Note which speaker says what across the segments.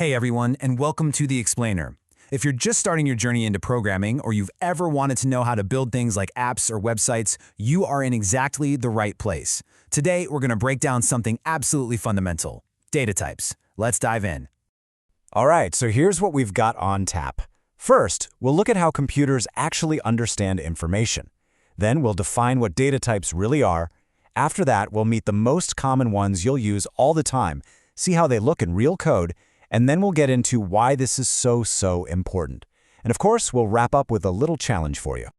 Speaker 1: Hey everyone, and welcome to The Explainer. If you're just starting your journey into programming or you've ever wanted to know how to build things like apps or websites, you are in exactly the right place. Today, we're going to break down something absolutely fundamental: data types. Let's dive in.
Speaker 2: All right, so here's what we've got on tap. First, we'll look at how computers actually understand information. Then we'll define what data types really are. After that, we'll meet the most common ones you'll use all the time, see how they look in real code, and then we'll get into why this is so important. And of course, we'll wrap up with a little challenge for you.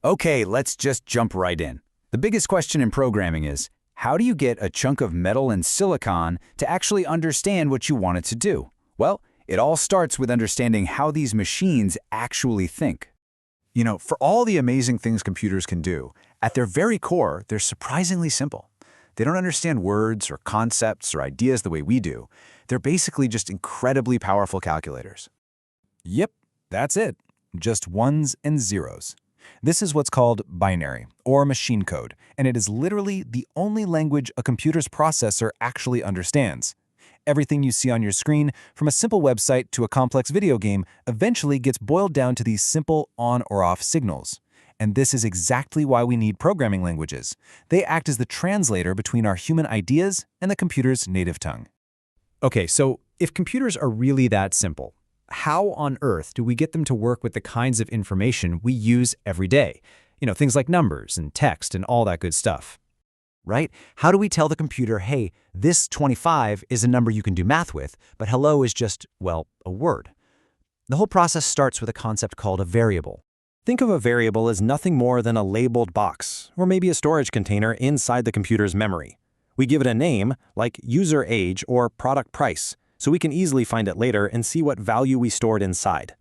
Speaker 1: Okay, let's just jump right in. The biggest question in programming is, how do you get a chunk of metal and silicon to actually understand what you want it to do? Well, it all starts with understanding how these machines actually think.
Speaker 3: You know, for all the amazing things computers can do, at their very core, they're surprisingly simple. They don't understand words or concepts or ideas the way we do. They're basically just incredibly powerful calculators.
Speaker 4: Yep, that's it. Just ones and zeros. This is what's called binary, or machine code, and it is literally the only language a computer's processor actually understands. Everything you see on your screen, from a simple website to a complex video game, eventually gets boiled down to these simple on or off signals. And this is exactly why we need programming languages. They act as the translator between our human ideas and the computer's native tongue.
Speaker 2: Okay, so if computers are really that simple, how on earth do we get them to work with the kinds of information we use every day? You know, things like numbers and text and all that good stuff. Right? How do we tell the computer, hey, this 25 is a number you can do math with, but hello is just, well, a word? The whole process starts with a concept called a variable. Think of a variable as nothing more than a labeled box, or maybe a storage container inside the computer's memory. We give it a name, like user age or product price, so we can easily find it later and see what value we stored inside.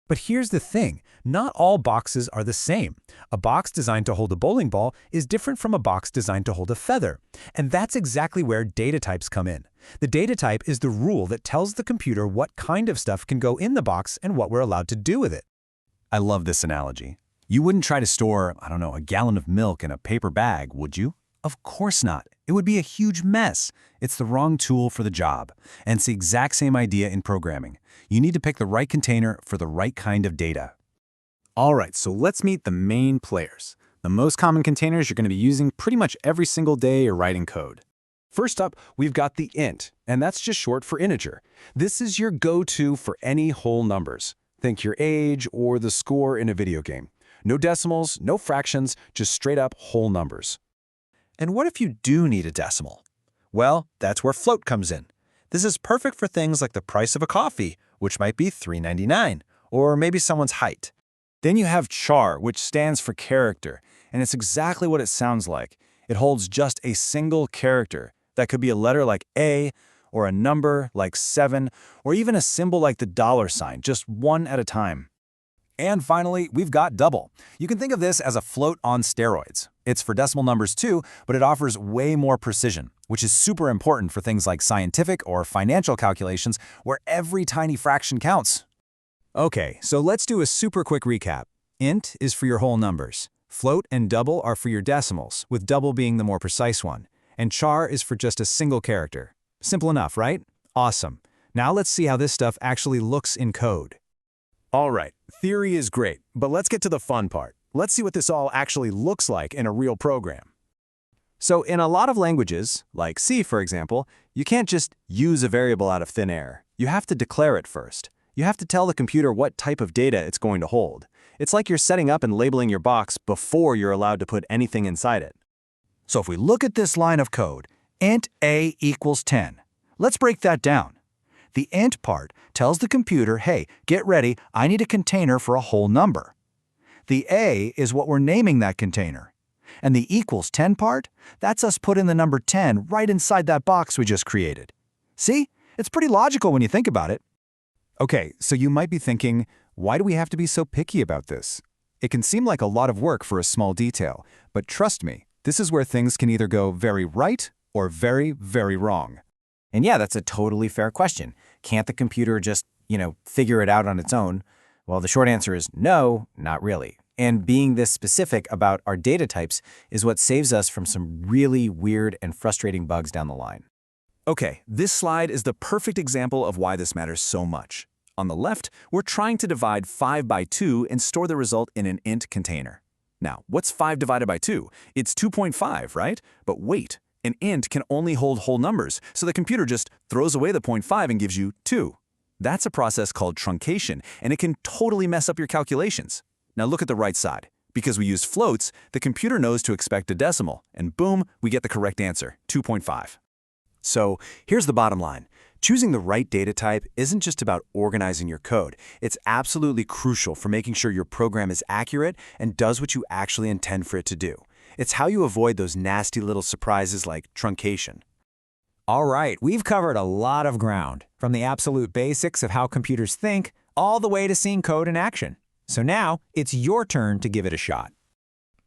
Speaker 1: But here's the thing, not all boxes are the same. A box designed to hold a bowling ball is different from a box designed to hold a feather. And that's exactly where data types come in. The data type is the rule that tells the computer what kind of stuff can go in the box and what we're allowed to do with it.
Speaker 4: I love this analogy. You wouldn't try to store, a gallon of milk in a paper bag, would you? Of course not. It would be a huge mess. It's the wrong tool for the job. And it's the exact same idea in programming. You need to pick the right container for the right kind of data.
Speaker 3: All right, so let's meet the main players. The most common containers you're going to be using pretty much every single day you're writing code.
Speaker 4: First up, we've got the int, and that's just short for integer. This is your go-to for any whole numbers. Think your age or the score in a video game. No decimals, no fractions, just straight up whole numbers.
Speaker 5: And what if you do need a decimal? Well, that's where float comes in. This is perfect for things like the price of a coffee, which might be $3.99, or maybe someone's height.
Speaker 4: Then you have char, which stands for character, and it's exactly what it sounds like. It holds just a single character. That could be a letter like A, or a number like 7, or even a symbol like the $sign, just one at a time. And finally, we've got double. You can think of this as a float on steroids. It's for decimal numbers too, but it offers way more precision, which is super important for things like scientific or financial calculations where every tiny fraction counts.
Speaker 1: Okay, so let's do a super quick recap. Int is for your whole numbers. Float and double are for your decimals, with double being the more precise one. And char is for just a single character. Simple enough, right? Awesome. Now let's see how this stuff actually looks in code.
Speaker 4: All right, theory is great, but let's get to the fun part. Let's see what this all actually looks like in a real program.
Speaker 2: So in a lot of languages, like C for example, you can't just use a variable out of thin air. You have to declare it first. You have to tell the computer what type of data it's going to hold. It's like you're setting up and labeling your box before you're allowed to put anything inside it.
Speaker 3: So if we look at this line of code, int a equals 10. Let's break that down. The int part tells the computer, hey, get ready, I need a container for a whole number. The a is what we're naming that container. And the equals 10 part, that's us putting the number 10 right inside that box we just created. See? It's pretty logical when you think about it.
Speaker 1: Okay, so you might be thinking, why do we have to be so picky about this? It can seem like a lot of work for a small detail, but trust me, this is where things can either go very right or very wrong.
Speaker 6: And yeah, that's a totally fair question. Can't the computer just, figure it out on its own? Well, the short answer is no, not really. And being this specific about our data types is what saves us from some really weird and frustrating bugs down the line.
Speaker 4: Okay, this slide is the perfect example of why this matters so much. On the left, we're trying to divide 5 by 2 and store the result in an int container. Now, what's 5 divided by 2? It's 2.5, right? But wait, an int can only hold whole numbers, so the computer just throws away the 0.5 and gives you 2. That's a process called truncation, and it can totally mess up your calculations. Now look at the right side. Because we use floats, the computer knows to expect a decimal, and boom, we get the correct answer, 2.5.
Speaker 5: So here's the bottom line. Choosing the right data type isn't just about organizing your code. It's absolutely crucial for making sure your program is accurate and does what you actually intend for it to do. It's how you avoid those nasty little surprises like truncation.
Speaker 1: All right, we've covered a lot of ground, from the absolute basics of how computers think, all the way to seeing code in action. So now, it's your turn to give it a shot.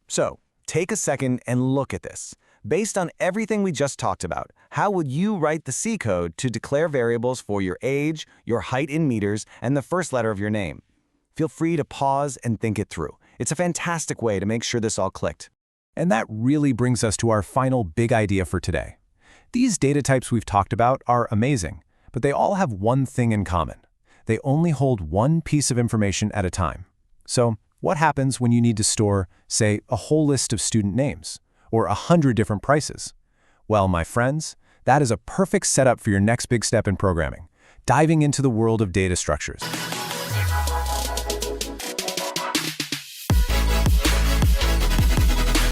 Speaker 5: So, take a second and look at this. Based on everything we just talked about, how would you write the C code to declare variables for your age, your height in meters, and the first letter of your name? Feel free to pause and think it through. It's a fantastic way to make sure this all clicked.
Speaker 1: And that really brings us to our final big idea for today. These data types we've talked about are amazing, but they all have one thing in common. They only hold one piece of information at a time. So, what happens when you need to store, say, a whole list of student names, or 100 different prices? Well, my friends, that is a perfect setup for your next big step in programming, diving into the world of data structures.